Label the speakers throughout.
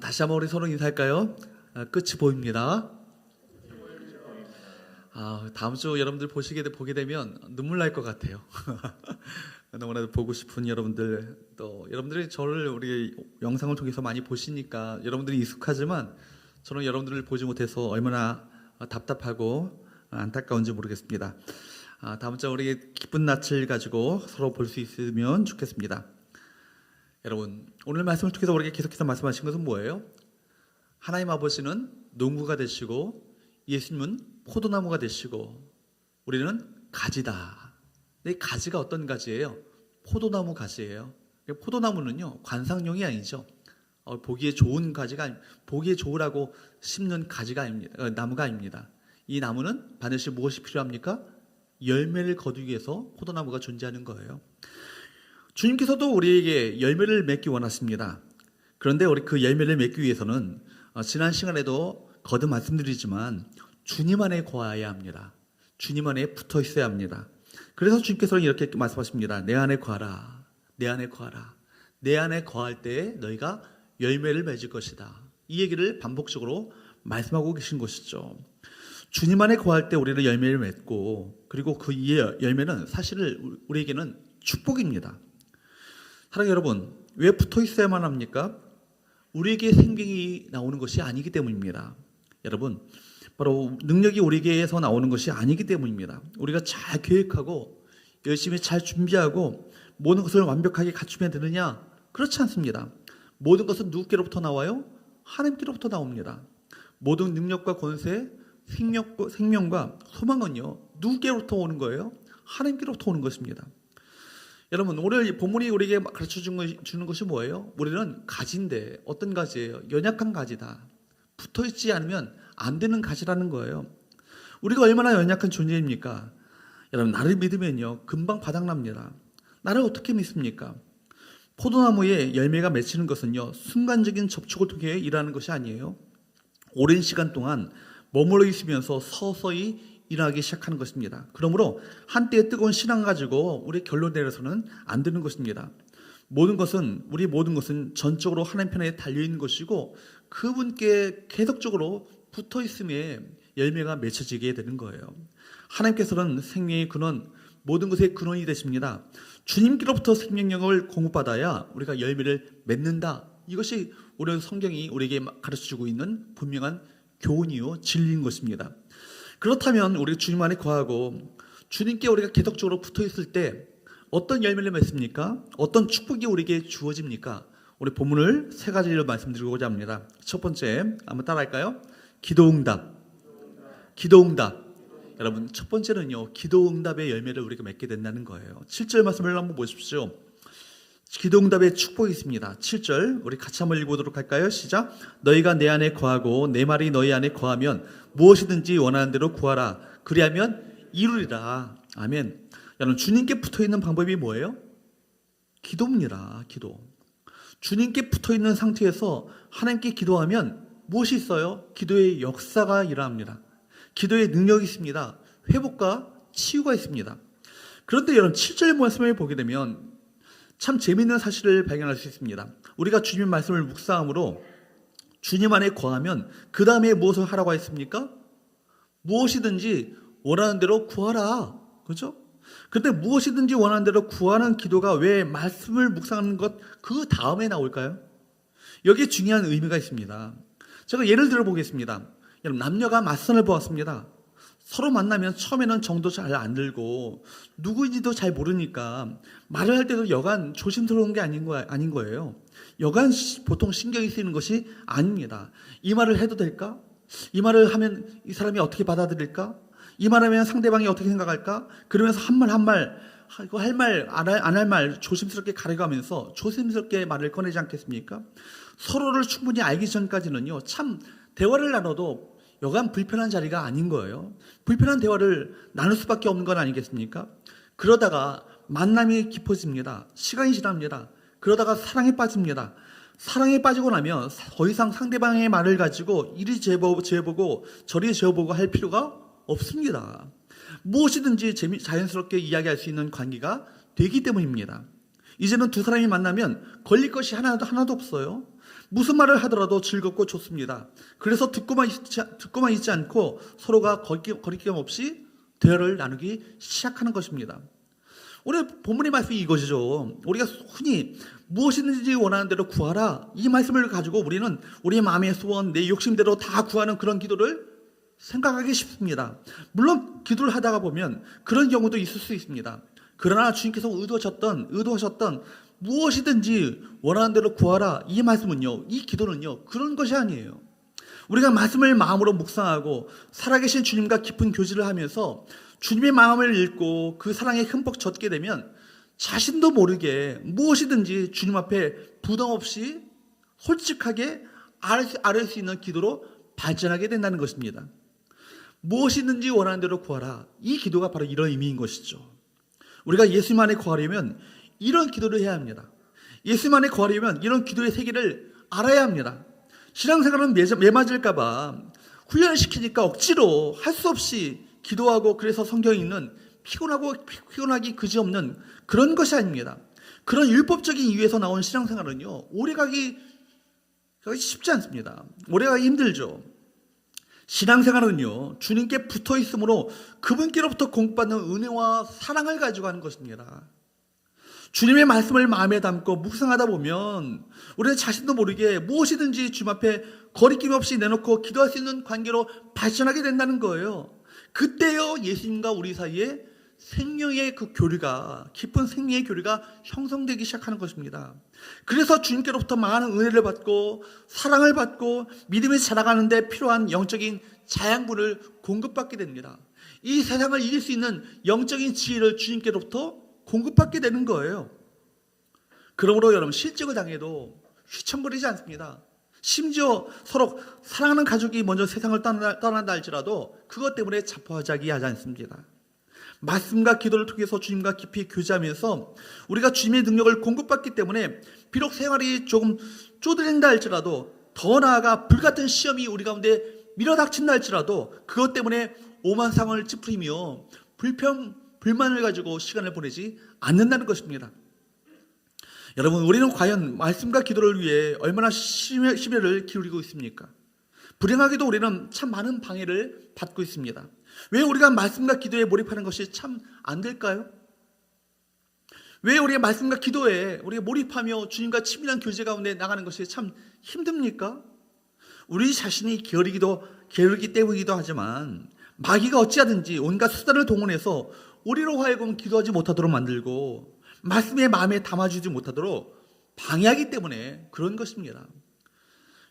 Speaker 1: 다시 한번 우리 서로 인사할까요? 끝이 보입니다. 다음 주 여러분들 보게 되면 눈물 날 것 같아요. 너무나도 보고 싶은 여러분들, 또 여러분들이 저를 우리 영상을 통해서 많이 보시니까 여러분들이 익숙하지만 저는 여러분들을 보지 못해서 얼마나 답답하고 안타까운지 모르겠습니다. 다음 주 우리 기쁜 낯을 가지고 서로 볼 수 있으면 좋겠습니다. 여러분, 오늘 말씀을 통해서 우리에게 계속해서 말씀하신 것은 뭐예요? 하나님 아버지는 농부가 되시고 예수님은 포도나무가 되시고 우리는 가지다. 이 가지가 어떤 가지예요? 포도나무 가지예요. 포도나무는요, 관상용이 아니죠. 보기에 좋은 가지가, 보기에 좋으라고 심는 가지가 아닙니다. 나무가 아닙니다. 이 나무는 반드시 무엇이 필요합니까? 열매를 거두기 위해서 포도나무가 존재하는 거예요. 주님께서도 우리에게 열매를 맺기 원하십니다. 그런데 우리 그 열매를 맺기 위해서는 지난 시간에도 거듭 말씀드리지만 주님 안에 거해야 합니다. 주님 안에 붙어 있어야 합니다. 그래서 주님께서는 이렇게 말씀하십니다. 내 안에 거하라. 내 안에 거하라. 내 안에 거할 때 너희가 열매를 맺을 것이다. 이 얘기를 반복적으로 말씀하고 계신 것이죠. 주님 안에 거할 때 우리는 열매를 맺고, 그리고 그 열매는 사실 우리에게는 축복입니다. 사랑하는 여러분, 왜 붙어 있어야만 합니까? 우리에게 생명이 나오는 것이 아니기 때문입니다. 여러분, 바로 능력이 우리에게서 나오는 것이 아니기 때문입니다. 우리가 잘 계획하고 열심히 잘 준비하고 모든 것을 완벽하게 갖추면 되느냐? 그렇지 않습니다. 모든 것은 누구께로부터 나와요? 하나님께로부터 나옵니다. 모든 능력과 권세, 생명과 소망은요, 누구께로부터 오는 거예요? 하나님께로부터 오는 것입니다. 여러분, 오늘 본문이 우리에게 가르쳐 주는 것이 뭐예요? 우리는 가지인데, 어떤 가지예요? 연약한 가지다. 붙어있지 않으면 안 되는 가지라는 거예요. 우리가 얼마나 연약한 존재입니까? 여러분, 나를 믿으면요, 금방 바닥납니다. 나를 어떻게 믿습니까? 포도나무에 열매가 맺히는 것은요, 순간적인 접촉을 통해 일하는 것이 아니에요. 오랜 시간 동안 머물러 있으면서 서서히 일하기 시작하는 것입니다. 그러므로 한때의 뜨거운 신앙 가지고 우리 결론 내려서는 안 되는 것입니다. 우리 모든 것은 전적으로 하나님 편에 달려있는 것이고 그분께 계속적으로 붙어있음에 열매가 맺혀지게 되는 거예요. 하나님께서는 생명의 근원, 모든 것의 근원이 되십니다. 주님께로부터 생명력을 공급받아야 우리가 열매를 맺는다. 이것이 오늘 성경이 우리에게 가르쳐주고 있는 분명한 교훈이요, 진리인 것입니다. 그렇다면 우리 주님 안에 거하고 주님께 우리가 계속적으로 붙어있을 때 어떤 열매를 맺습니까? 어떤 축복이 우리에게 주어집니까? 우리 본문을 세 가지로 말씀드리고자 합니다. 첫 번째, 한번 따라할까요? 기도응답. 여러분, 첫 번째는요, 기도응답의 열매를 우리가 맺게 된다는 거예요. 7절 말씀을 한번 보십시오. 기도응답의 축복이 있습니다. 7절 우리 같이 한번 읽어보도록 할까요? 시작. 너희가 내 안에 거하고 내 말이 너희 안에 거하면 무엇이든지 원하는 대로 구하라. 그리하면 이루리라. 아멘. 여러분, 주님께 붙어있는 방법이 뭐예요? 기도입니다. 기도. 주님께 붙어있는 상태에서 하나님께 기도하면 무엇이 있어요? 기도의 역사가 일어납니다. 기도의 능력이 있습니다. 회복과 치유가 있습니다. 그런데 여러분, 7절 말씀을 보게 되면 참 재미있는 사실을 발견할 수 있습니다. 우리가 주님의 말씀을 묵상함으로 주님 안에 거하면 그 다음에 무엇을 하라고 했습니까? 무엇이든지 원하는 대로 구하라. 그렇죠? 그런데 무엇이든지 원하는 대로 구하는 기도가 왜 말씀을 묵상하는 것 그 다음에 나올까요? 여기에 중요한 의미가 있습니다. 제가 예를 들어 보겠습니다. 여러분, 남녀가 맞선을 보았습니다. 서로 만나면 처음에는 정도 잘 안 들고 누구인지도 잘 모르니까 말을 할 때도 여간 조심스러운 게 아닌 거예요. 여간 보통 신경이 쓰이는 것이 아닙니다. 이 말을 해도 될까? 이 말을 하면 이 사람이 어떻게 받아들일까? 이 말하면 상대방이 어떻게 생각할까? 그러면서 한 말 이거 할 말 안 할 말 조심스럽게 가려가면서 조심스럽게 말을 꺼내지 않겠습니까? 서로를 충분히 알기 전까지는요, 참 대화를 나눠도 여간 불편한 자리가 아닌 거예요. 불편한 대화를 나눌 수밖에 없는 건 아니겠습니까? 그러다가 만남이 깊어집니다. 시간이 지납니다. 그러다가 사랑에 빠집니다. 사랑에 빠지고 나면 더 이상 상대방의 말을 가지고 이리 재보고 저리 재보고 할 필요가 없습니다. 무엇이든지 자연스럽게 이야기할 수 있는 관계가 되기 때문입니다. 이제는 두 사람이 만나면 걸릴 것이 하나도 없어요. 무슨 말을 하더라도 즐겁고 좋습니다. 그래서 듣고만 있지 않고 서로가 거리낌 없이 대화를 나누기 시작하는 것입니다. 오늘 본문의 말씀이 이것이죠. 우리가 흔히 무엇이든지 원하는 대로 구하라, 이 말씀을 가지고 우리는 우리의 마음의 소원, 내 욕심대로 다 구하는 그런 기도를 생각하기 쉽습니다. 물론 기도를 하다가 보면 그런 경우도 있을 수 있습니다. 그러나 주님께서 의도하셨던 무엇이든지 원하는 대로 구하라, 이 말씀은요, 이 기도는요, 그런 것이 아니에요. 우리가 말씀을 마음으로 묵상하고 살아계신 주님과 깊은 교제를 하면서 주님의 마음을 읽고 그 사랑에 흠뻑 젖게 되면 자신도 모르게 무엇이든지 주님 앞에 부담 없이 솔직하게 아뢰 수 있는 기도로 발전하게 된다는 것입니다. 무엇이든지 원하는 대로 구하라, 이 기도가 바로 이런 의미인 것이죠. 우리가 예수님 안에 거하려면 이런 기도를 해야 합니다. 예수님 안에 거하려면 이런 기도의 세계를 알아야 합니다. 신앙생활은 매맞을까봐 훈련을 시키니까 억지로 할 수 없이 기도하고 그래서 성경 읽는 피곤하기 그지없는 그런 것이 아닙니다. 그런 율법적인 이유에서 나온 신앙생활은요, 오래가기 쉽지 않습니다. 오래가기 힘들죠. 신앙생활은요, 주님께 붙어 있으므로 그분께로부터 공급받는 은혜와 사랑을 가지고 하는 것입니다. 주님의 말씀을 마음에 담고 묵상하다 보면 우리는 자신도 모르게 무엇이든지 주님 앞에 거리낌 없이 내놓고 기도할 수 있는 관계로 발전하게 된다는 거예요. 그때요, 예수님과 우리 사이에 생명의 그 교류가, 깊은 생명의 교류가 형성되기 시작하는 것입니다. 그래서 주님께로부터 많은 은혜를 받고 사랑을 받고 믿음이 자라가는 데 필요한 영적인 자양분을 공급받게 됩니다. 이 세상을 이길 수 있는 영적인 지혜를 주님께로부터 공급받게 되는 거예요. 그러므로 여러분, 실직을 당해도 휘청거리지 않습니다. 심지어 서로 사랑하는 가족이 먼저 세상을 떠난다 할지라도 그것 때문에 자포자기하지 않습니다. 말씀과 기도를 통해서 주님과 깊이 교제하면서 우리가 주님의 능력을 공급받기 때문에 비록 생활이 조금 쪼들린다 할지라도, 더 나아가 불같은 시험이 우리 가운데 밀어닥친다 할지라도 그것 때문에 오만상을 찌푸리며 불만을 가지고 시간을 보내지 않는다는 것입니다. 여러분, 우리는 과연 말씀과 기도를 위해 얼마나 심혈을 기울이고 있습니까? 불행하게도 우리는 참 많은 방해를 받고 있습니다. 왜 우리가 말씀과 기도에 몰입하는 것이 참 안 될까요? 왜 우리의 말씀과 기도에 우리가 몰입하며 주님과 친밀한 교제 가운데 나가는 것이 참 힘듭니까? 우리 자신이 게으르기 때문이기도 하지만 마귀가 어찌하든지 온갖 수단을 동원해서 우리로 하여금 기도하지 못하도록 만들고 말씀의 마음에 담아주지 못하도록 방해하기 때문에 그런 것입니다.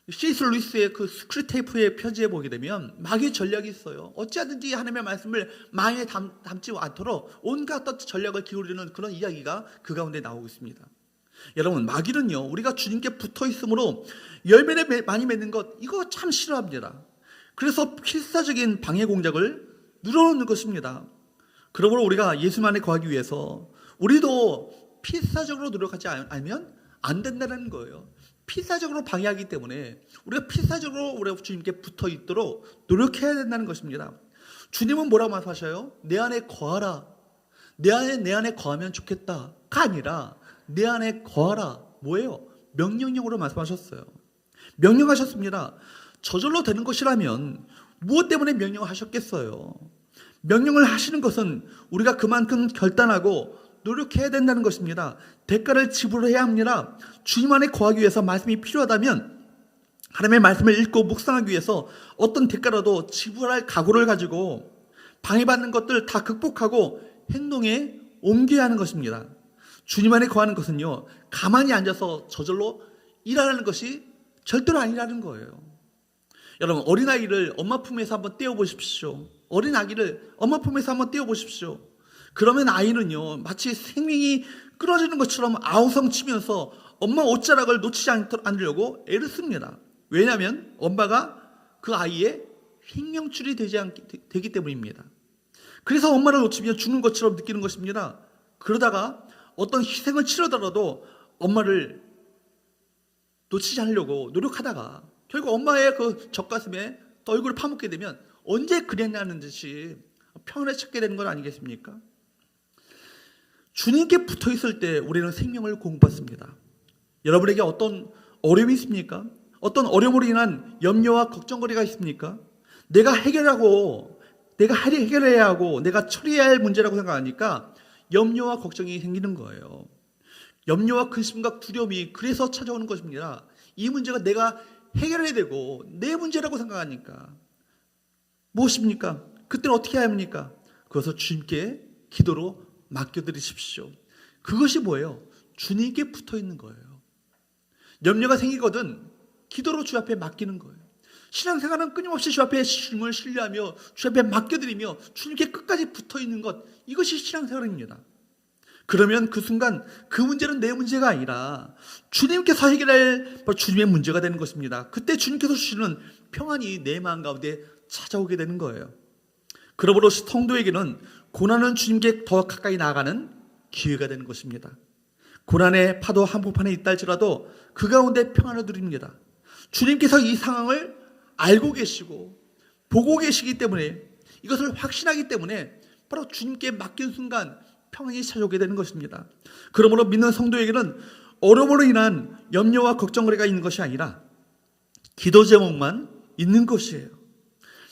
Speaker 1: C.S. 루이스의 그 스크류테이프의 편지에 보게 되면 마귀의 전략이 있어요. 어찌하든지 하나님의 말씀을 마음에 담지 않도록 온갖 전략을 기울이는 그런 이야기가 그 가운데 나오고 있습니다. 여러분, 마귀는요, 우리가 주님께 붙어 있으므로 열매를 많이 맺는 것, 이거 참 싫어합니다. 그래서 필사적인 방해 공작을 늘어놓는 것입니다. 그러므로 우리가 예수 안에 거하기 위해서 우리도 필사적으로 노력하지 않으면 안 된다는 거예요. 필사적으로 방해하기 때문에 우리가 필사적으로 우리 주님께 붙어 있도록 노력해야 된다는 것입니다. 주님은 뭐라고 말씀하셔요? 내 안에 거하라. 내 안에 거하면 좋겠다가 아니라 내 안에 거하라. 뭐예요? 명령형으로 말씀하셨어요. 명령하셨습니다. 저절로 되는 것이라면 무엇 때문에 명령을 하셨겠어요? 명령을 하시는 것은 우리가 그만큼 결단하고 노력해야 된다는 것입니다. 대가를 지불해야 합니다. 주님 안에 거하기 위해서 말씀이 필요하다면 하나님의 말씀을 읽고 묵상하기 위해서 어떤 대가라도 지불할 각오를 가지고 방해받는 것들 다 극복하고 행동에 옮겨야 하는 것입니다. 주님 안에 거하는 것은요, 가만히 앉아서 저절로 일하는 것이 절대로 아니라는 거예요. 여러분, 어린아이를 엄마 품에서 한번 떼어보십시오. 어린 아기를 엄마 품에서 한번 떼어보십시오. 그러면 아이는요, 마치 생명이 끊어지는 것처럼 아우성치면서 엄마 옷자락을 놓치지 않으려고 애를 씁니다. 왜냐하면 엄마가 그 아이의 생명줄이 되기 때문입니다. 그래서 엄마를 놓치면 죽는 것처럼 느끼는 것입니다. 그러다가 어떤 희생을 치르더라도 엄마를 놓치지 않으려고 노력하다가 결국 엄마의 그 젖가슴에 얼굴을 파묻게 되면 언제 그랬냐는 듯이 평안을 찾게 되는 건 아니겠습니까? 주님께 붙어 있을 때 우리는 생명을 공급받습니다. 여러분에게 어떤 어려움이 있습니까? 어떤 어려움으로 인한 염려와 걱정거리가 있습니까? 내가 해결해야 하고 내가 처리해야 할 문제라고 생각하니까 염려와 걱정이 생기는 거예요. 염려와 근심과 두려움이 그래서 찾아오는 것입니다. 이 문제가 내가 해결해야 되고 내 문제라고 생각하니까. 무엇입니까? 그때는 어떻게 해야 합니까? 그것을 주님께 기도로 맡겨드리십시오. 그것이 뭐예요? 주님께 붙어 있는 거예요. 염려가 생기거든 기도로 주 앞에 맡기는 거예요. 신앙생활은 끊임없이 주 앞에 주님을 신뢰하며 주 앞에 맡겨드리며 주님께 끝까지 붙어 있는 것, 이것이 신앙생활입니다. 그러면 그 순간 그 문제는 내 문제가 아니라 주님께서 해결할 주님의 문제가 되는 것입니다. 그때 주님께서 주시는 평안이 내 마음 가운데 찾아오게 되는 거예요. 그러므로 성도에게는 고난은 주님께 더 가까이 나아가는 기회가 되는 것입니다. 고난의 파도 한복판에 있다 할지라도 그 가운데 평안을 누립니다. 주님께서 이 상황을 알고 계시고 보고 계시기 때문에, 이것을 확신하기 때문에 바로 주님께 맡긴 순간 평안이 찾아오게 되는 것입니다. 그러므로 믿는 성도에게는 어려움으로 인한 염려와 걱정거리가 있는 것이 아니라 기도 제목만 있는 것이에요.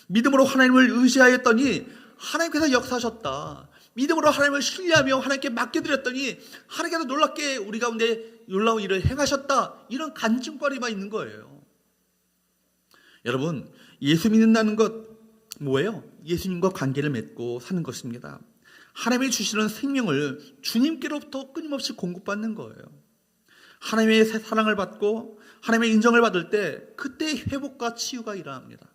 Speaker 1: 믿음으로 하나님을 의지하였더니 하나님께서 역사하셨다. 믿음으로 하나님을 신뢰하며 하나님께 맡겨드렸더니 하나님께서 놀랍게 우리 가운데 놀라운 일을 행하셨다. 이런 간증거리만 있는 거예요. 여러분, 예수 믿는다는 것 뭐예요? 예수님과 관계를 맺고 사는 것입니다. 하나님이 주시는 생명을 주님께로부터 끊임없이 공급받는 거예요. 하나님의 사랑을 받고 하나님의 인정을 받을 때 그때 회복과 치유가 일어납니다.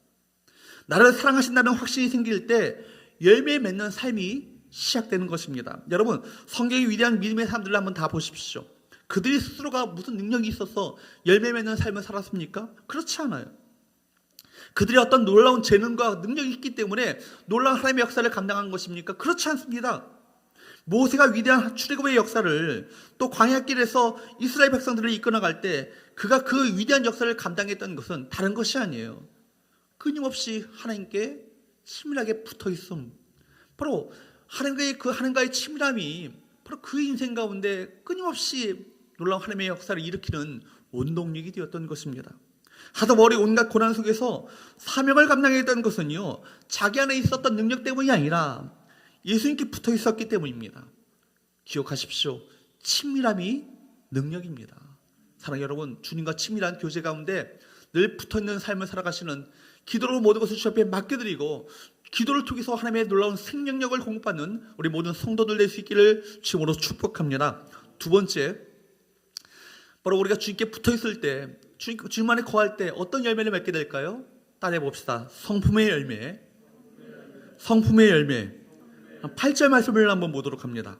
Speaker 1: 나를 사랑하신다는 확신이 생길 때 열매 맺는 삶이 시작되는 것입니다. 여러분, 성경의 위대한 믿음의 사람들을 한번 다 보십시오. 그들이 스스로가 무슨 능력이 있어서 열매 맺는 삶을 살았습니까? 그렇지 않아요. 그들이 어떤 놀라운 재능과 능력이 있기 때문에 놀라운 하나님의 역사를 감당한 것입니까? 그렇지 않습니다. 모세가 위대한 출애굽의 역사를, 또 광야길에서 이스라엘 백성들을 이끌어갈 때 그가 그 위대한 역사를 감당했던 것은 다른 것이 아니에요. 끊임없이 하나님께 친밀하게 붙어 있음. 바로 하나님과의 친밀함이 바로 그 인생 가운데 끊임없이 놀라운 하나님의 역사를 일으키는 원동력이 되었던 것입니다. 하도 머리 온갖 고난 속에서 사명을 감당했던 것은요, 자기 안에 있었던 능력 때문이 아니라 예수님께 붙어 있었기 때문입니다. 기억하십시오. 친밀함이 능력입니다. 사랑하는 여러분, 주님과 친밀한 교제 가운데 늘 붙어있는 삶을 살아가시는, 기도로 모든 것을 주 앞에 맡겨드리고 기도를 통해서 하나님의 놀라운 생명력을 공급받는 우리 모든 성도들 될 수 있기를 주님으로 축복합니다. 두 번째, 바로 우리가 주님께 붙어있을 때, 주님 안에 거할 때 어떤 열매를 맺게 될까요? 따라해 봅시다. 성품의 열매. 성품의 열매. 8절 말씀을 한번 보도록 합니다.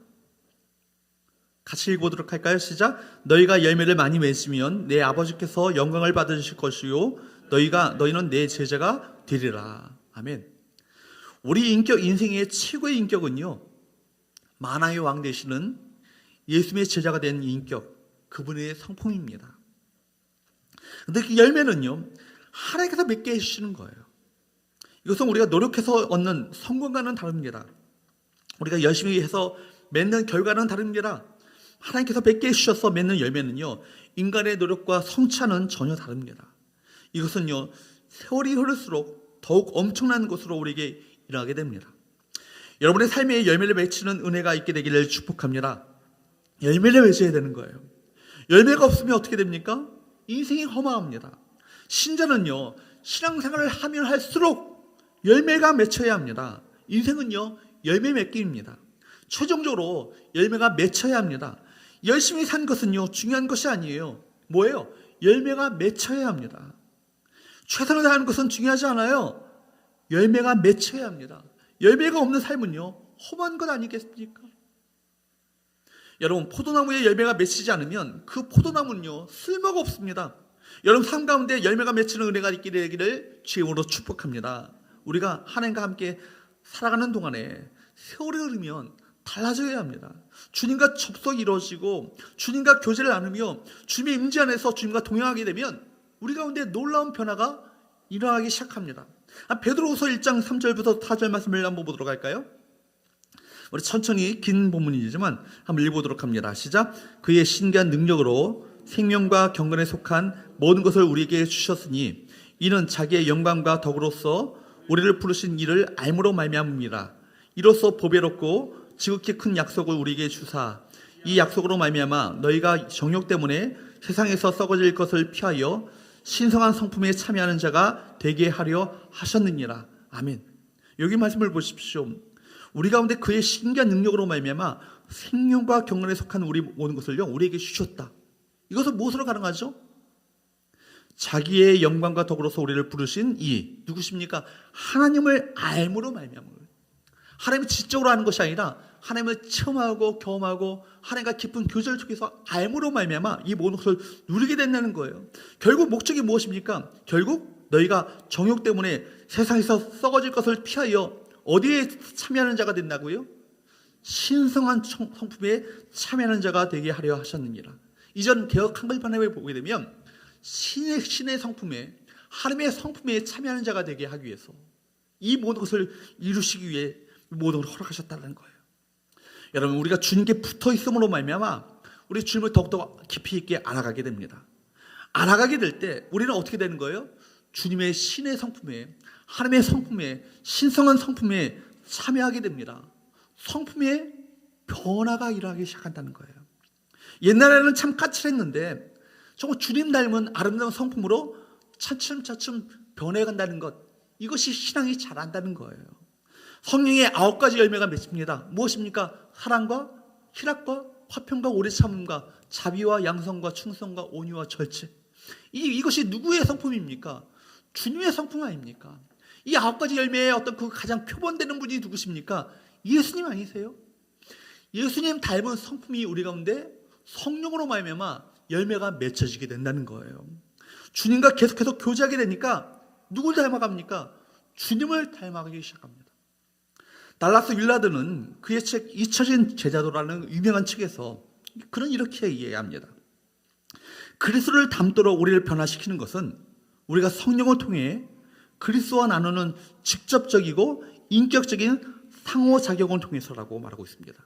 Speaker 1: 같이 읽어보도록 할까요? 시작. 너희가 열매를 많이 맺으면 내 아버지께서 영광을 받으실 것이요 너희는 내 제자가 되리라. 아멘. 우리 인생의 최고의 인격은요, 만화의 왕 되시는 예수님의 제자가 된 인격, 그분의 성품입니다. 그런데 그 열매는요, 하나님께서 맺게 해주시는 거예요. 이것은 우리가 노력해서 얻는 성공과는 다릅니다. 우리가 열심히 해서 맺는 결과는 다릅니다. 하나님께서 맺게 해주셔서 맺는 열매는요, 인간의 노력과 성취는 전혀 다릅니다. 이것은요, 세월이 흐를수록 더욱 엄청난 것으로 우리에게 일어나게 됩니다. 여러분의 삶에 열매를 맺히는 은혜가 있게 되기를 축복합니다. 열매를 맺어야 되는 거예요. 열매가 없으면 어떻게 됩니까? 인생이 허망합니다. 신자는요, 신앙생활을 하면 할수록 열매가 맺혀야 합니다. 인생은요, 열매 맺기입니다. 최종적으로 열매가 맺혀야 합니다. 열심히 산 것은요, 중요한 것이 아니에요. 뭐예요? 열매가 맺혀야 합니다. 최선을 다하는 것은 중요하지 않아요. 열매가 맺혀야 합니다. 열매가 없는 삶은요, 험한 것 아니겠습니까? 여러분, 포도나무에 열매가 맺히지 않으면 그 포도나무는요, 쓸모가 없습니다. 여러분 삶 가운데 열매가 맺히는 은혜가 있게 되기를 주님으로 축복합니다. 우리가 하나님과 함께 살아가는 동안에 세월이 흐르면 달라져야 합니다. 주님과 접속이 이루어지고 주님과 교제를 나누며 주님의 임재 안에서 주님과 동행하게 되면 우리 가운데 놀라운 변화가 일어나기 시작합니다. 베드로후서 1장 3절부터 4절 말씀을 한번 보도록 할까요? 우리 천천히 긴 본문이지만 한번 읽어보도록 합니다. 시작. 그의 신기한 능력으로 생명과 경건에 속한 모든 것을 우리에게 주셨으니 이는 자기의 영광과 덕으로서 우리를 부르신 이를 알므로 말미암음이라. 이로써 보배롭고 지극히 큰 약속을 우리에게 주사 이 약속으로 말미암아 너희가 정욕 때문에 세상에서 썩어질 것을 피하여 신성한 성품에 참여하는 자가 되게 하려 하셨느니라. 아멘. 여기 말씀을 보십시오. 우리 가운데 그의 신기한 능력으로 말미암아 생명과 경건에 속한 우리 모든 것을요 우리에게 주셨다. 이것은 무엇으로 가능하죠? 자기의 영광과 덕으로서 우리를 부르신 이 누구십니까? 하나님을 알므로 말미암아. 하나님이 지적으로 하는 것이 아니라 하나님을 체험하고 경험하고 하나님과 깊은 교제를 통해서 알므로 말미암아 이 모든 것을 누리게 된다는 거예요. 결국 목적이 무엇입니까? 결국 너희가 정욕 때문에 세상에서 썩어질 것을 피하여 어디에 참여하는 자가 된다고요? 신성한 성품에 참여하는 자가 되게 하려 하셨느니라. 이전 개역 한글판에 보게 되면 신의 성품에 하나님의 성품에 참여하는 자가 되게 하기 위해서 이 모든 것을 이루시기 위해 모든 걸 허락하셨다는 거예요. 여러분, 우리가 주님께 붙어 있음으로 말미암아 우리 주님을 더욱더 깊이 있게 알아가게 됩니다. 알아가게 될 때 우리는 어떻게 되는 거예요? 주님의 신의 성품에 하나님의 성품에 신성한 성품에 참여하게 됩니다. 성품의 변화가 일어나기 시작한다는 거예요. 옛날에는 참 까칠했는데 정말 주님 닮은 아름다운 성품으로 차츰차츰 변해간다는 것, 이것이 신앙이 자란다는 거예요. 성령의 9가지 열매가 맺힙니다. 무엇입니까? 사랑과 희락과 화평과 오래 참음과 자비와 양성과 충성과 온유와 절제. 이것이 누구의 성품입니까? 주님의 성품 아닙니까? 이 9가지 열매의 어떤 그 가장 표본되는 분이 누구십니까? 예수님 아니세요? 예수님 닮은 성품이 우리 가운데 성령으로 말미암아 열매가 맺혀지게 된다는 거예요. 주님과 계속해서 교제하게 되니까 누굴 닮아갑니까? 주님을 닮아가기 시작합니다. 달라스 윌라드는 그의 책 잊혀진 제자도라는 유명한 책에서 그는 이렇게 이해합니다. 그리스도를 닮도록 우리를 변화시키는 것은 우리가 성령을 통해 그리스도와 나누는 직접적이고 인격적인 상호작용을 통해서라고 말하고 있습니다.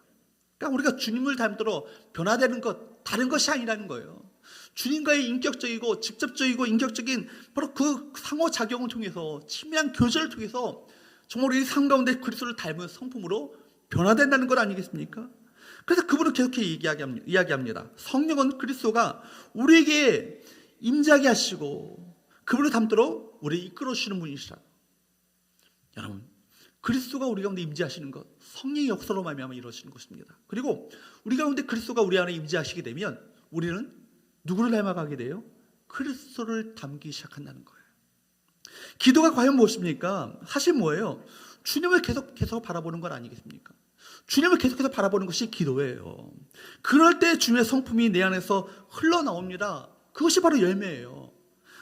Speaker 1: 그러니까 우리가 주님을 닮도록 변화되는 것, 다른 것이 아니라는 거예요. 주님과의 인격적이고 직접적이고 인격적인 바로 그 상호작용을 통해서 친밀한 교제를 통해서 정말 우리 삶 가운데 그리스도를 닮은 성품으로 변화된다는 것 아니겠습니까? 그래서 그분은 계속 이야기합니다. 성령은 그리스도가 우리에게 임재하게 하시고 그분을 닮도록 우리를 이끌어 주시는 분이시라. 여러분, 그리스도가 우리 가운데 임재하시는 것, 성령의 역사로 말미암아 이루어지는 것입니다. 그리고 우리 가운데 그리스도가 우리 안에 임재하시게 되면 우리는 누구를 닮아가게 돼요? 그리스도를 닮기 시작한다는 거예요. 기도가 과연 무엇입니까? 사실 뭐예요? 주님을 계속해서 바라보는 건 아니겠습니까? 주님을 계속해서 바라보는 것이 기도예요. 그럴 때 주님의 성품이 내 안에서 흘러나옵니다. 그것이 바로 열매예요.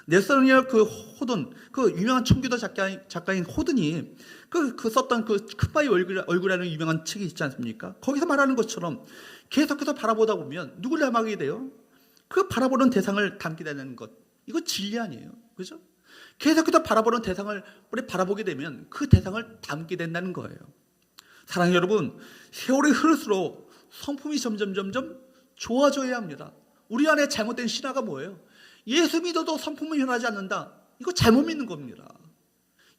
Speaker 1: 네서니얼 그 호든, 그 유명한 청교도 작가인 호든이 그 썼던 그 큰바위 얼굴이라는 유명한 책이 있지 않습니까? 거기서 말하는 것처럼 계속해서 바라보다 보면 누굴 닮아가게 돼요? 그 바라보는 대상을 닮게 되는 것. 이거 진리 아니에요. 그죠? 계속해서 바라보는 대상을 우리 바라보게 되면 그 대상을 닮게 된다는 거예요. 사랑하는 여러분, 세월이 흐를수록 성품이 점점 좋아져야 합니다. 우리 안에 잘못된 신화가 뭐예요? 예수 믿어도 성품이 변하지 않는다. 이거 잘못 믿는 겁니다.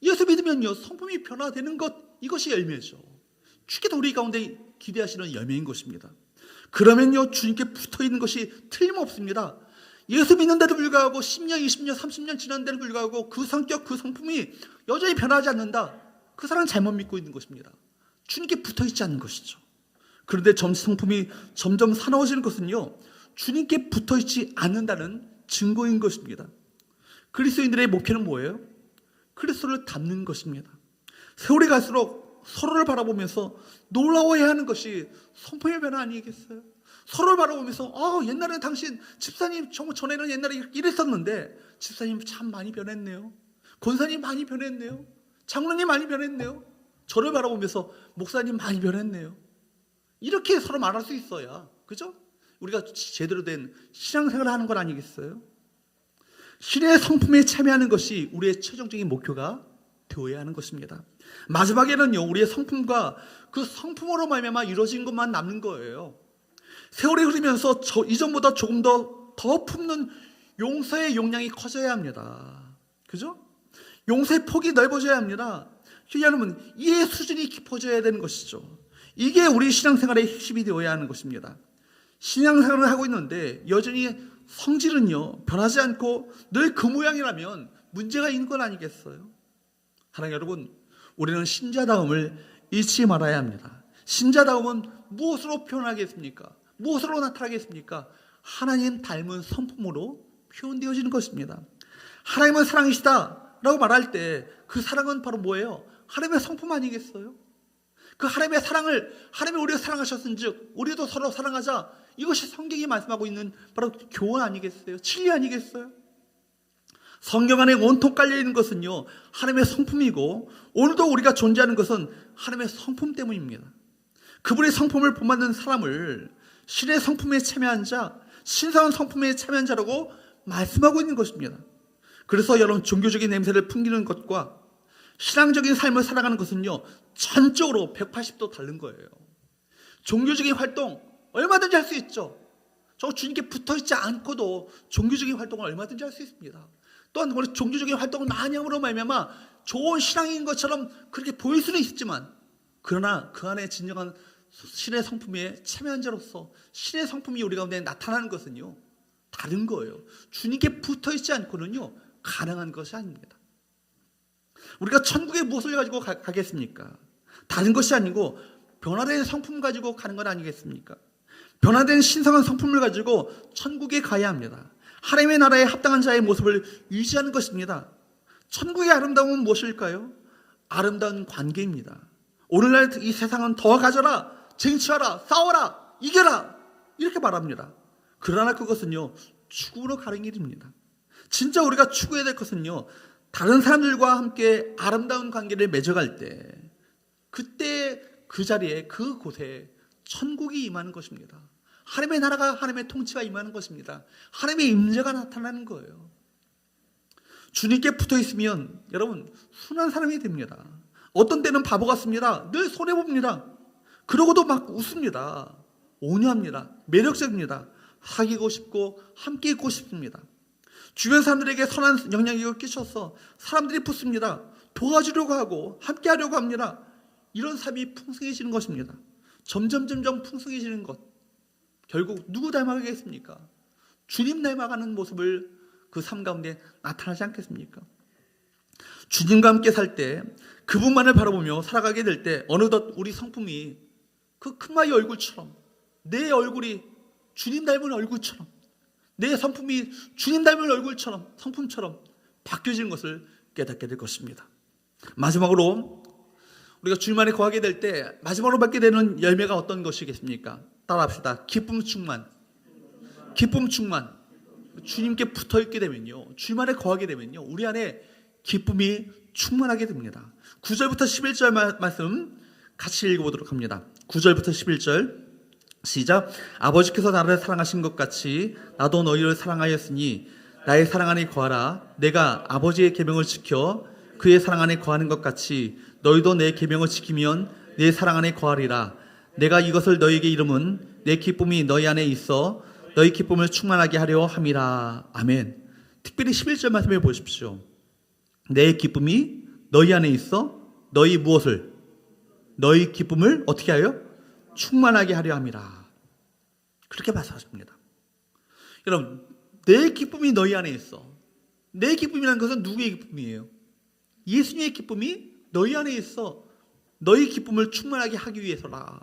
Speaker 1: 예수 믿으면요, 성품이 변화되는 것, 이것이 열매죠. 주께서 우리 가운데 기대하시는 열매인 것입니다. 그러면요, 주님께 붙어 있는 것이 틀림없습니다. 예수 믿는데도 불구하고 10년, 20년, 30년 지났는데도 불구하고 그 성격, 그 성품이 여전히 변하지 않는다. 그 사람은 잘못 믿고 있는 것입니다. 주님께 붙어 있지 않는 것이죠. 그런데 성품이 점점 사나워지는 것은요, 주님께 붙어 있지 않는다는 증거인 것입니다. 그리스도인들의 목표는 뭐예요? 그리스도를 닮는 것입니다. 세월이 갈수록 서로를 바라보면서 놀라워해야 하는 것이 성품의 변화 아니겠어요? 서로를 바라보면서 옛날에는 당신 집사님 정말 전에는 옛날에 이랬었는데 집사님 참 많이 변했네요. 권사님 많이 변했네요. 장로님 많이 변했네요. 저를 바라보면서 목사님 많이 변했네요. 이렇게 서로 말할 수 있어야, 그죠? 우리가 제대로 된 신앙생활을 하는 건 아니겠어요? 신의 성품에 참여하는 것이 우리의 최종적인 목표가 되어야 하는 것입니다. 마지막에는요, 우리의 성품과 그 성품으로 말미암아 이루어진 것만 남는 거예요. 세월이 흐르면서 이전보다 조금 더 품는 용서의 용량이 커져야 합니다. 그죠? 용서의 폭이 넓어져야 합니다. 여러분, 이해 수준이 깊어져야 되는 것이죠. 이게 우리 신앙생활의 핵심이 되어야 하는 것입니다. 신앙생활을 하고 있는데 여전히 성질은요 변하지 않고 늘 그 모양이라면 문제가 있는 건 아니겠어요? 사랑하는 여러분, 우리는 신자다움을 잊지 말아야 합니다. 신자다움은 무엇으로 표현하겠습니까? 무엇으로 나타나겠습니까? 하나님 닮은 성품으로 표현되어지는 것입니다. 하나님은 사랑이시다 라고 말할 때 그 사랑은 바로 뭐예요? 하나님의 성품 아니겠어요? 그 하나님의 사랑을, 하나님이 우리를 사랑하셨은즉 우리도 서로 사랑하자, 이것이 성경이 말씀하고 있는 바로 교훈 아니겠어요? 진리 아니겠어요? 성경 안에 온통 깔려있는 것은요 하나님의 성품이고, 오늘도 우리가 존재하는 것은 하나님의 성품 때문입니다. 그분의 성품을 본받는 사람을 신의 성품에 참여한 자, 신성한 성품에 참여한 자라고 말씀하고 있는 것입니다. 그래서 여러분, 종교적인 냄새를 풍기는 것과 신앙적인 삶을 살아가는 것은요 전적으로 180도 다른 거예요. 종교적인 활동 얼마든지 할 수 있죠. 저 주님께 붙어있지 않고도 종교적인 활동을 얼마든지 할 수 있습니다. 또한 우리 종교적인 활동을 많이 함으로 말미암아 좋은 신앙인 것처럼 그렇게 보일 수는 있지만, 그러나 그 안에 진정한 신의 성품에 참여한 자로서 신의 성품이 우리 가운데 나타나는 것은요 다른 거예요. 주님께 붙어있지 않고는요 가능한 것이 아닙니다. 우리가 천국에 무엇을 가지고 가겠습니까? 다른 것이 아니고 변화된 성품 가지고 가는 건 아니겠습니까? 변화된 신성한 성품을 가지고 천국에 가야 합니다. 하나님의 나라에 합당한 자의 모습을 유지하는 것입니다. 천국의 아름다움은 무엇일까요? 아름다운 관계입니다. 오늘날 이 세상은 더 가져라, 쟁취하라, 싸워라, 이겨라 이렇게 말합니다. 그러나 그것은요 추구로 가는 길입니다. 진짜 우리가 추구해야 될 것은요 다른 사람들과 함께 아름다운 관계를 맺어갈 때, 그때 그 자리에, 그곳에 천국이 임하는 것입니다. 하나님의 나라가, 하나님의 통치가 임하는 것입니다. 하나님의 임재가 나타나는 거예요. 주님께 붙어있으면 여러분 순한 사람이 됩니다. 어떤 때는 바보 같습니다. 늘 손해봅니다. 그러고도 막 웃습니다. 온유합니다. 매력적입니다. 사귀고 싶고 함께 있고 싶습니다. 주변 사람들에게 선한 영향력을 끼쳐서 사람들이 붙습니다. 도와주려고 하고 함께 하려고 합니다. 이런 삶이 풍성해지는 것입니다. 점점 풍성해지는 것, 결국 누구 닮아가겠습니까? 주님 닮아가는 모습을 그 삶 가운데 나타나지 않겠습니까? 주님과 함께 살 때, 그분만을 바라보며 살아가게 될 때 어느덧 우리 성품이 그 큰마의 얼굴처럼, 내 얼굴이 주님 닮은 얼굴처럼, 내 성품이 주님 닮은 얼굴처럼, 성품처럼 바뀌어지는 것을 깨닫게 될 것입니다. 마지막으로 우리가 주님 안에 거하게 될 때 마지막으로 받게 되는 열매가 어떤 것이겠습니까? 따라합시다. 기쁨 충만. 기쁨 충만. 주님께 붙어있게 되면요, 주님 안에 거하게 되면요 우리 안에 기쁨이 충만하게 됩니다. 9절부터 11절 말씀 같이 읽어보도록 합니다. 9절부터 11절 시작. 아버지께서 나를 사랑하신 것 같이 나도 너희를 사랑하였으니 나의 사랑 안에 거하라. 내가 아버지의 계명을 지켜 그의 사랑 안에 거하는 것 같이 너희도 내 계명을 지키면 내 사랑 안에 거하리라. 내가 이것을 너희에게 이름은 내 기쁨이 너희 안에 있어 너희 기쁨을 충만하게 하려 함이라. 아멘. 특별히 11절 말씀해 보십시오. 내 기쁨이 너희 안에 있어 너희 무엇을? 너희 기쁨을 어떻게 하여? 충만하게 하려 함이라. 그렇게 말씀하십니다. 여러분, 내 기쁨이 너희 안에 있어. 내 기쁨이라는 것은 누구의 기쁨이에요? 예수님의 기쁨이 너희 안에 있어 너희 기쁨을 충만하게 하기 위해서라.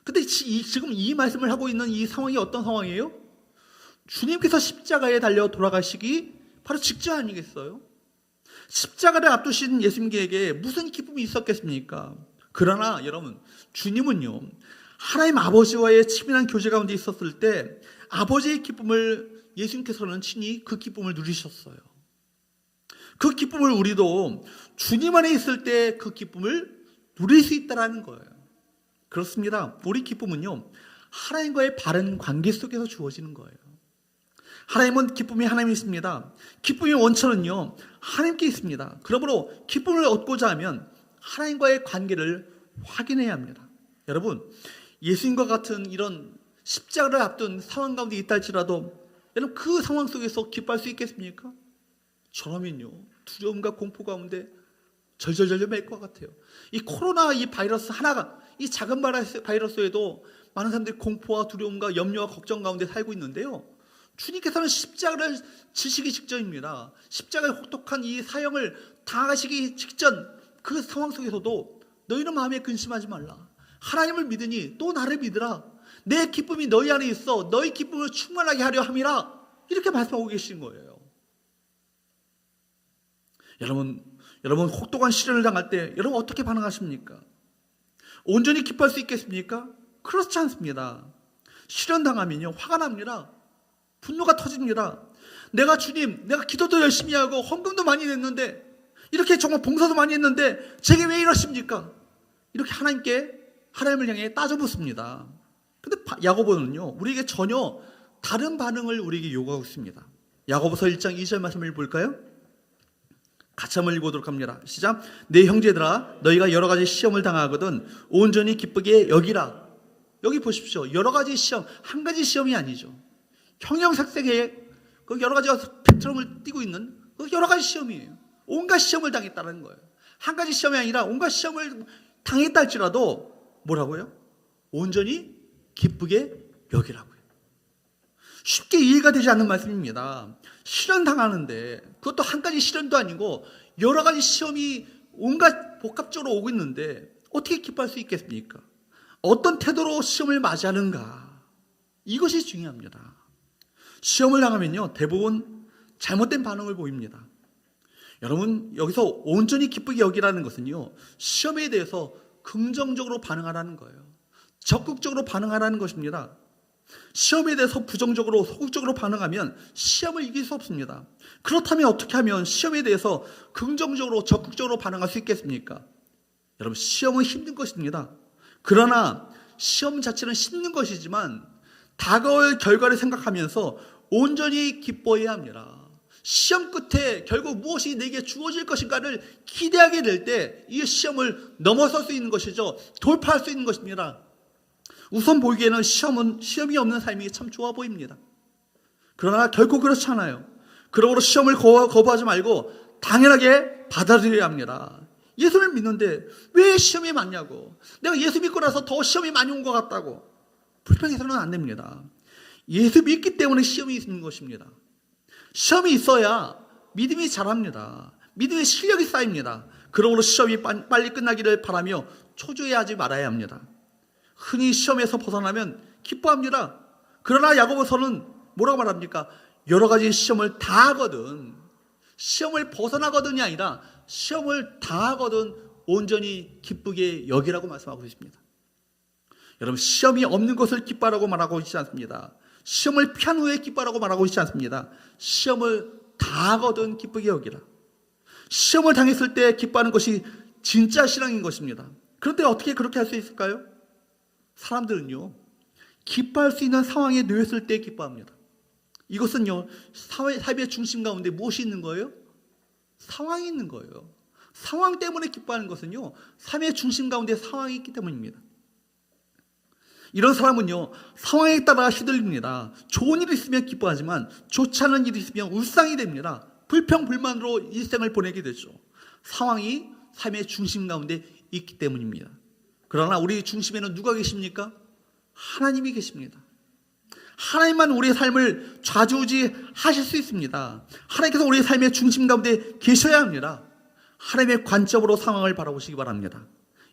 Speaker 1: 근데 지금 이 말씀을 하고 있는 이 상황이 어떤 상황이에요? 주님께서 십자가에 달려 돌아가시기 바로 직전 아니겠어요? 십자가를 앞두신 예수님에게 무슨 기쁨이 있었겠습니까? 그러나 여러분, 주님은요 하나님 아버지와의 친밀한 교제 가운데 있었을 때 아버지의 기쁨을 예수님께서는 친히 그 기쁨을 누리셨어요. 그 기쁨을 우리도 주님 안에 있을 때 그 기쁨을 누릴 수 있다는 거예요. 그렇습니다. 우리 기쁨은요 하나님과의 바른 관계 속에서 주어지는 거예요. 하나님은 기쁨이 하나님이십니다. 기쁨의 원천은요 하나님께 있습니다. 그러므로 기쁨을 얻고자 하면 하나님과의 관계를 확인해야 합니다. 여러분, 예수님과 같은 이런 십자가를 앞둔 상황 가운데 있다 할지라도 여러분 그 상황 속에서 기뻐할 수 있겠습니까? 저라면요 두려움과 공포 가운데 절절절절 맬 것 같아요. 이 코로나 이 바이러스 하나가, 이 작은 바이러스에도 많은 사람들이 공포와 두려움과 염려와 걱정 가운데 살고 있는데요, 주님께서는 십자가를 지시기 직전입니다. 십자가의 혹독한 이 사형을 당하시기 직전 그 상황 속에서도 너희는 마음에 근심하지 말라. 하나님을 믿으니 또 나를 믿으라. 내 기쁨이 너희 안에 있어. 너희 기쁨을 충만하게 하려 함이라. 이렇게 말씀하고 계신 거예요. 여러분 혹독한 시련을 당할 때 여러분 어떻게 반응하십니까? 온전히 기뻐할 수 있겠습니까? 그렇지 않습니다. 시련 당하면요 화가 납니다. 분노가 터집니다. 내가 주님, 내가 기도도 열심히 하고 헌금도 많이 냈는데, 이렇게 정말 봉사도 많이 했는데 제게 왜 이러십니까? 이렇게 하나님을 향해 따져 묻습니다. 근데 야고보는요 우리에게 전혀 다른 반응을 우리에게 요구하고 있습니다. 야고보서 1장 2절 말씀을 볼까요? 같이 한번 읽어보도록 합니다. 시작. 내 형제들아, 너희가 여러 가지 시험을 당하거든 온전히 기쁘게 여기라. 여기 보십시오. 여러 가지 시험, 한 가지 시험이 아니죠. 형형색색의 그 여러 가지 스펙트럼을 띠고 있는 그 여러 가지 시험이에요. 온갖 시험을 당했다는 거예요. 한 가지 시험이 아니라 온갖 시험을 당했다 할지라도 뭐라고요? 온전히 기쁘게 여기라고요. 쉽게 이해가 되지 않는 말씀입니다. 시련 당하는데, 그것도 한 가지 시련도 아니고 여러 가지 시험이 온갖 복합적으로 오고 있는데 어떻게 기뻐할 수 있겠습니까? 어떤 태도로 시험을 맞이하는가, 이것이 중요합니다. 시험을 당하면요 대부분 잘못된 반응을 보입니다. 여러분 여기서 온전히 기쁘게 여기라는 것은요 시험에 대해서 긍정적으로 반응하라는 거예요. 적극적으로 반응하라는 것입니다. 시험에 대해서 부정적으로 소극적으로 반응하면 시험을 이길 수 없습니다. 그렇다면 어떻게 하면 시험에 대해서 긍정적으로 적극적으로 반응할 수 있겠습니까? 여러분 시험은 힘든 것입니다. 그러나 시험 자체는 힘든 것이지만 다가올 결과를 생각하면서 온전히 기뻐해야 합니다. 시험 끝에 결국 무엇이 내게 주어질 것인가를 기대하게 될 때 이 시험을 넘어설 수 있는 것이죠. 돌파할 수 있는 것입니다. 우선 보기에는 시험이 없는 삶이 참 좋아 보입니다. 그러나 결코 그렇지 않아요. 그러므로 시험을 거부하지 말고 당연하게 받아들여야 합니다. 예수를 믿는데 왜 시험이 많냐고, 내가 예수 믿고 나서 더 시험이 많이 온 것 같다고 불평해서는 안 됩니다. 예수 믿기 때문에 시험이 있는 것입니다. 시험이 있어야 믿음이 자랍니다. 믿음의 실력이 쌓입니다. 그러므로 시험이 빨리 끝나기를 바라며 초조해하지 말아야 합니다. 흔히 시험에서 벗어나면 기뻐합니다. 그러나 야고보서는 뭐라고 말합니까? 여러 가지 시험을 다 하거든, 시험을 벗어나거든이 아니라 시험을 다 하거든 온전히 기쁘게 여기라고 말씀하고 있습니다. 여러분 시험이 없는 것을 기뻐하라고 말하고 있지 않습니다. 시험을 피한 후에 기뻐하라고 말하고 있지 않습니다. 시험을 다 하거든 기쁘게 여기라. 시험을 당했을 때 기뻐하는 것이 진짜 신앙인 것입니다. 그런데 어떻게 그렇게 할 수 있을까요? 사람들은요 기뻐할 수 있는 상황에 놓였을 때 기뻐합니다. 이것은요 삶의 중심 가운데 무엇이 있는 거예요? 상황이 있는 거예요. 상황 때문에 기뻐하는 것은요 삶의 중심 가운데 상황이 있기 때문입니다. 이런 사람은요 상황에 따라 휘둘립니다. 좋은 일이 있으면 기뻐하지만 좋지 않은 일이 있으면 울상이 됩니다. 불평불만으로 일생을 보내게 되죠. 상황이 삶의 중심 가운데 있기 때문입니다. 그러나 우리 중심에는 누가 계십니까? 하나님이 계십니다. 하나님만 우리의 삶을 좌지우지하실 수 있습니다. 하나님께서 우리의 삶의 중심 가운데 계셔야 합니다. 하나님의 관점으로 상황을 바라보시기 바랍니다.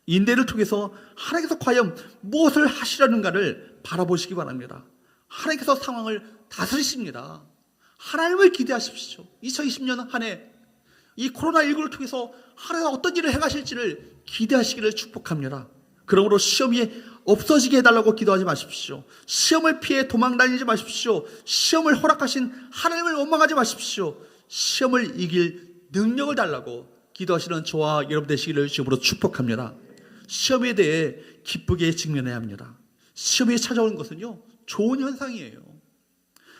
Speaker 1: 인대를 통해서 하나님께서 과연 무엇을 하시려는가를 바라보시기 바랍니다. 하나님께서 상황을 다스리십니다. 하나님을 기대하십시오. 2020년 한 해 이 코로나19를 통해서 하나님께서 어떤 일을 해가실지를 기대하시기를 축복합니다. 그러므로 시험이 없어지게 해달라고 기도하지 마십시오. 시험을 피해 도망다니지 마십시오. 시험을 허락하신 하나님을 원망하지 마십시오. 시험을 이길 능력을 달라고 기도하시는 저와 여러분 되시기를 주님으로 축복합니다. 시험에 대해 기쁘게 직면해야 합니다. 시험이 찾아오는 것은요 좋은 현상이에요.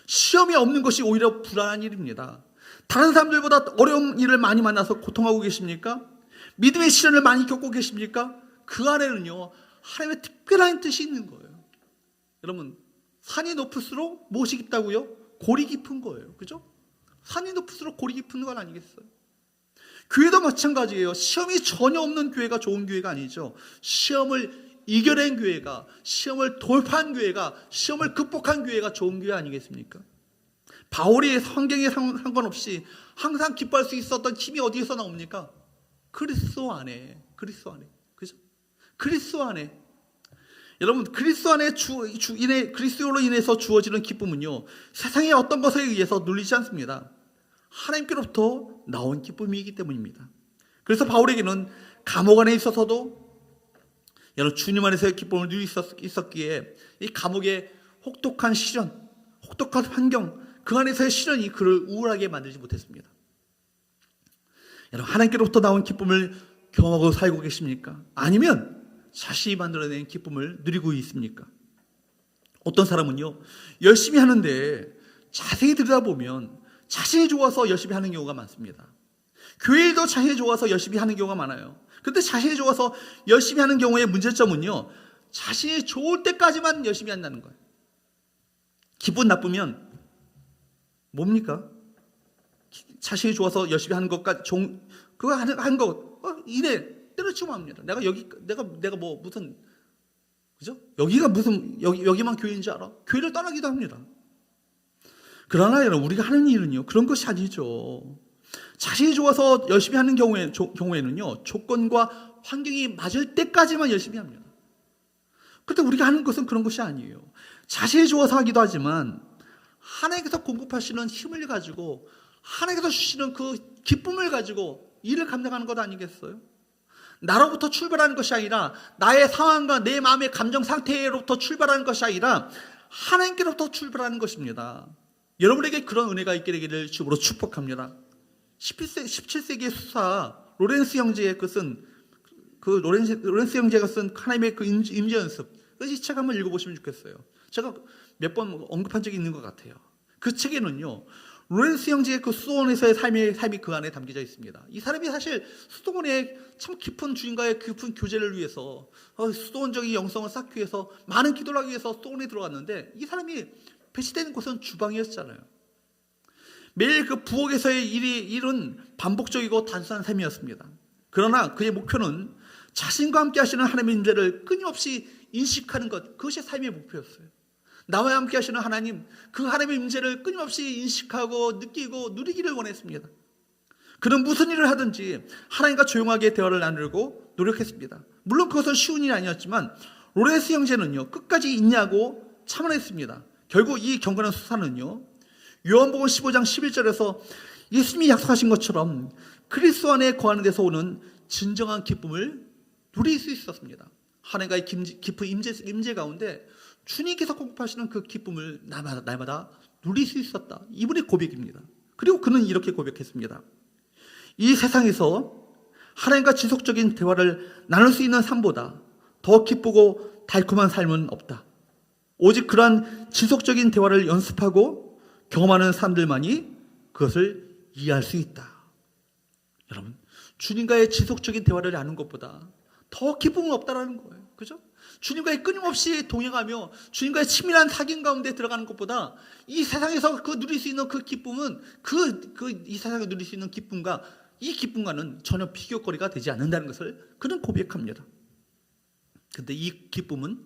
Speaker 1: 시험이 없는 것이 오히려 불안한 일입니다. 다른 사람들보다 어려운 일을 많이 만나서 고통하고 계십니까? 믿음의 시련을 많이 겪고 계십니까? 그 안에는요 하나님의 특별한 뜻이 있는 거예요. 여러분 산이 높을수록 무엇이 깊다고요? 골이 깊은 거예요. 그죠? 산이 높을수록 골이 깊은 건 아니겠어요? 교회도 마찬가지예요. 시험이 전혀 없는 교회가 좋은 교회가 아니죠. 시험을 이겨낸 교회가, 시험을 돌파한 교회가, 시험을 극복한 교회가 좋은 교회 아니겠습니까? 바울이 환경에 상관없이 항상 기뻐할 수 있었던 힘이 어디에서 나옵니까? 그리스도 안에. 그죠? 그리스도 안에. 여러분, 그리스도 안에 그리스도로 인해서 주어지는 기쁨은요, 세상의 어떤 것에 의해서 눌리지 않습니다. 하나님께로부터 나온 기쁨이기 때문입니다. 그래서 바울에게는 감옥 안에 있어서도 여러분, 주님 안에서의 기쁨을 누릴 수 있었기에 이 감옥의 혹독한 시련, 혹독한 환경, 그 안에서의 시련이 그를 우울하게 만들지 못했습니다. 여러분, 하나님께로부터 나온 기쁨을 경험하고 살고 계십니까? 아니면 자신이 만들어낸 기쁨을 누리고 있습니까? 어떤 사람은요, 열심히 하는데 자세히 들여다보면 자신이 좋아서 열심히 하는 경우가 많습니다. 교회에도 자신이 좋아서 열심히 하는 경우가 많아요. 그런데 자신이 좋아서 열심히 하는 경우의 문제점은요, 자신이 좋을 때까지만 열심히 한다는 거예요. 기분 나쁘면 뭡니까? 자신이 좋아서 열심히 하는 것까지 그거 하는 거 이래 때려치고 합니다. 내가 뭐 무슨, 그죠? 여기가 무슨 여기만 교회인 줄 알아? 교회를 떠나기도 합니다. 그러나 여러분, 우리가 하는 일은요, 그런 것이 아니죠. 자신이 좋아서 열심히 하는 경우에는요, 조건과 환경이 맞을 때까지만 열심히 합니다. 그런데 우리가 하는 것은 그런 것이 아니에요. 자신이 좋아서 하기도 하지만 하나님께서 공급하시는 힘을 가지고, 하나님께서 주시는 그 기쁨을 가지고 일을 감당하는 것 아니겠어요? 나로부터 출발하는 것이 아니라, 나의 상황과 내 마음의 감정 상태로부터 출발하는 것이 아니라 하나님께로부터 출발하는 것입니다. 여러분에게 그런 은혜가 있게 되기를 주로 축복합니다. 17세기의 수사 로렌스 형제가 쓴 하나님의 그 임재 연습, 이 책 한번 읽어보시면 좋겠어요. 제가 몇 번 언급한 적이 있는 것 같아요. 그 책에는요, 로렌스 형제의 그 수도원에서의 삶이 그 안에 담겨져 있습니다. 이 사람이 사실 수도원의 참 깊은 주인과의 깊은 교제를 위해서, 수도원적인 영성을 쌓기 위해서, 많은 기도를 하기 위해서 수도원에 들어갔는데, 이 사람이 배치되는 곳은 주방이었잖아요. 매일 그 부엌에서의 일은 반복적이고 단순한 삶이었습니다. 그러나 그의 목표는 자신과 함께 하시는 하나님의 임재를 끊임없이 인식하는 것, 그것이 삶의 목표였어요. 나와 함께 하시는 하나님, 그 하나님의 임재를 끊임없이 인식하고 느끼고 누리기를 원했습니다. 그는 무슨 일을 하든지 하나님과 조용하게 대화를 나누려고 노력했습니다. 물론 그것은 쉬운 일이 아니었지만 로렌스 형제는요, 끝까지 있냐고 참원했습니다. 결국 이 경건한 수사는요, 요한복음 15장 11절에서 예수님이 약속하신 것처럼 그리스도 안에 거하는 데서 오는 진정한 기쁨을 누릴 수 있었습니다. 하나님과의 깊은 임재 가운데 주님께서 공급하시는 그 기쁨을 날마다 누릴 수 있었다. 이분의 고백입니다. 그리고 그는 이렇게 고백했습니다. 이 세상에서 하나님과 지속적인 대화를 나눌 수 있는 삶보다 더 기쁘고 달콤한 삶은 없다. 오직 그러한 지속적인 대화를 연습하고 경험하는 사람들만이 그것을 이해할 수 있다. 여러분, 주님과의 지속적인 대화를 나누는 것보다 더 기쁨은 없다라는 거예요. 그죠? 주님과의 끊임없이 동행하며 주님과의 친밀한 사귐 가운데 들어가는 것보다 이 세상에서 누릴 수 있는 그 기쁨은 이 세상에 누릴 수 있는 기쁨과 이 기쁨과는 전혀 비교거리가 되지 않는다는 것을 그는 고백합니다. 그런데 이 기쁨은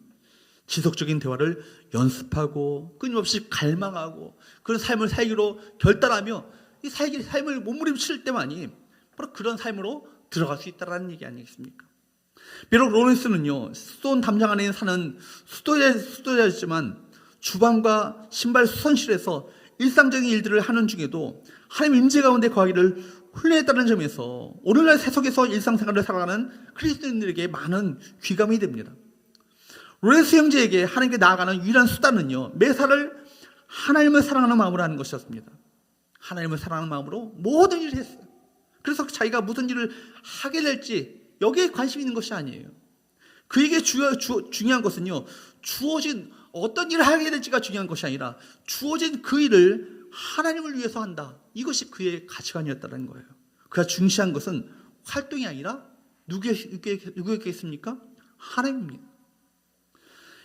Speaker 1: 지속적인 대화를 연습하고 끊임없이 갈망하고 그런 삶을 살기로 결단하며 이 삶을 몸부림칠 때만이 바로 그런 삶으로 들어갈 수 있다는 얘기 아니겠습니까? 비록 로렌스는요, 수도원 담장 안에 사는 수도자였지만 주방과 신발 수선실에서 일상적인 일들을 하는 중에도 하나님 임재 가운데 거하기를 훈련했다는 점에서 오늘날 세속에서 일상생활을 살아가는 그리스도인들에게 많은 귀감이 됩니다. 로렌스 형제에게 하나님께 나아가는 유일한 수단은요, 매사를 하나님을 사랑하는 마음으로 하는 것이었습니다. 하나님을 사랑하는 마음으로 모든 일을 했어요. 그래서 자기가 무슨 일을 하게 될지 여기에 관심이 있는 것이 아니에요. 그에게 중요한 것은요, 주어진 어떤 일을 하게 될지가 중요한 것이 아니라 주어진 그 일을 하나님을 위해서 한다. 이것이 그의 가치관이었다는 거예요. 그가 중시한 것은 활동이 아니라 누구였겠습니까? 하나님입니다.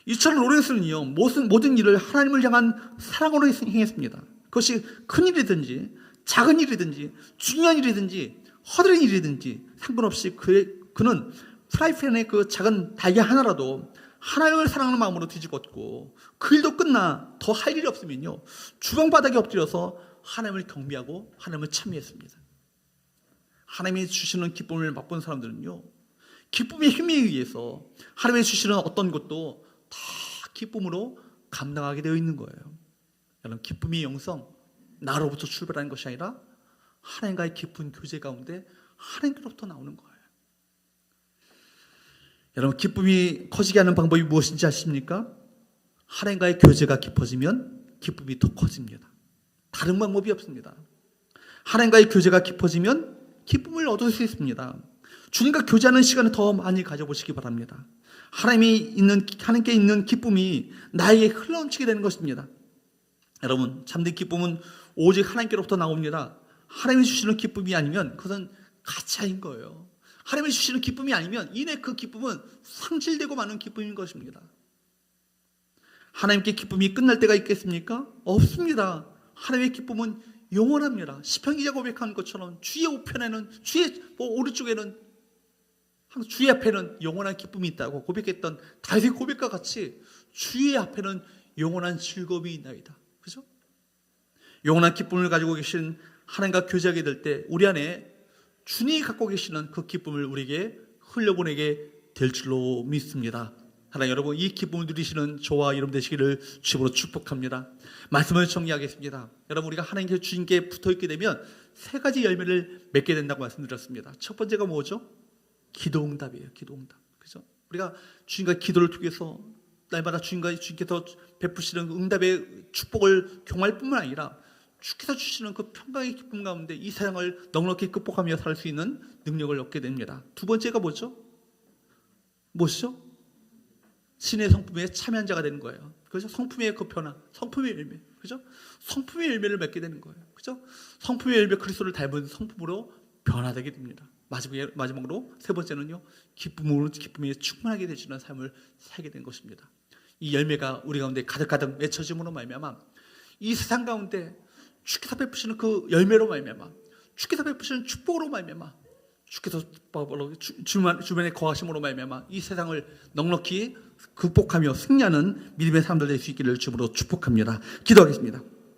Speaker 1: 이처럼 로렌스는요, 모든 일을 하나님을 향한 사랑으로 행했습니다. 그것이 큰 일이든지 작은 일이든지 중요한 일이든지 허드렛 일이든지 상관없이 그는 프라이팬의 그 작은 달걀 하나라도 하나님을 사랑하는 마음으로 뒤집었고, 그 일도 끝나 더 할 일이 없으면요 주방 바닥에 엎드려서 하나님을 경배하고 하나님을 찬미했습니다. 하나님이 주시는 기쁨을 맛본 사람들은요 기쁨의 힘에 의해서 하나님이 주시는 어떤 것도 다 기쁨으로 감당하게 되어 있는 거예요. 여러분, 기쁨의 영성, 나로부터 출발하는 것이 아니라 하나님과의 깊은 교제 가운데 하나님께로부터 나오는 거예요. 여러분, 기쁨이 커지게 하는 방법이 무엇인지 아십니까? 하나님과의 교제가 깊어지면 기쁨이 더 커집니다. 다른 방법이 없습니다. 하나님과의 교제가 깊어지면 기쁨을 얻을 수 있습니다. 주님과 교제하는 시간을 더 많이 가져보시기 바랍니다. 하나님께 있는 기쁨이 나에게 흘러넘치게 되는 것입니다. 여러분, 참된 기쁨은 오직 하나님께로부터 나옵니다. 하나님이 주시는 기쁨이 아니면 그것은 가짜인 거예요. 하나님이 주시는 기쁨이 아니면 이내 그 기쁨은 상실되고 마는 기쁨인 것입니다. 하나님께 기쁨이 끝날 때가 있겠습니까? 없습니다. 하나님의 기쁨은 영원합니다. 시편 기자가 고백한 것처럼 주의 우편에는, 주의 오른쪽에는, 주의 앞에는 영원한 기쁨이 있다고 고백했던 다윗의 고백과 같이 주의 앞에는 영원한 즐거움이 있나이다. 그죠? 영원한 기쁨을 가지고 계신 하나님과 교제하게 될 때 우리 안에 주님이 갖고 계시는 그 기쁨을 우리에게 흘려보내게 될 줄로 믿습니다. 하나님, 여러분, 이 기쁨을 누리시는 저와 여러분 되시기를 주님으로 축복합니다. 말씀을 정리하겠습니다. 여러분, 우리가 하나님께 주님께 붙어있게 되면 세 가지 열매를 맺게 된다고 말씀드렸습니다. 첫 번째가 뭐죠? 기도응답이에요. 기도응답. 그죠? 우리가 주님과 기도를 통해서 날마다 주님께서 베푸시는 응답의 축복을 경험할 뿐만 아니라 주께서 주시는 그 평강의 기쁨 가운데 이 세상을 넉넉히 극복하며 살 수 있는 능력을 얻게 됩니다. 두 번째가 뭐죠? 무엇이죠? 신의 성품에 참여한 자가 되는 거예요. 그죠? 성품의 그 변화, 성품의 열매, 그죠? 성품의 열매를 맺게 되는 거예요. 그죠? 성품의 열매, 그리스도를 닮은 성품으로 변화되게 됩니다. 마지막으로 세 번째는요, 기쁨에 충만하게 되시는 삶을 살게 된 것입니다. 이 열매가 우리 가운데 가득가득 맺혀짐으로 말미암아 이 세상 가운데 주께서 베푸시는 그 열매로 말미암아, 주께서 베푸시는 축복으로 말미암아, 주께서 주변에 거하심으로 말미암아 이 세상을 넉넉히 극복하며 승리하는 믿음의 사람들 될 수 있기를 주님으로 축복합니다. 기도하겠습니다.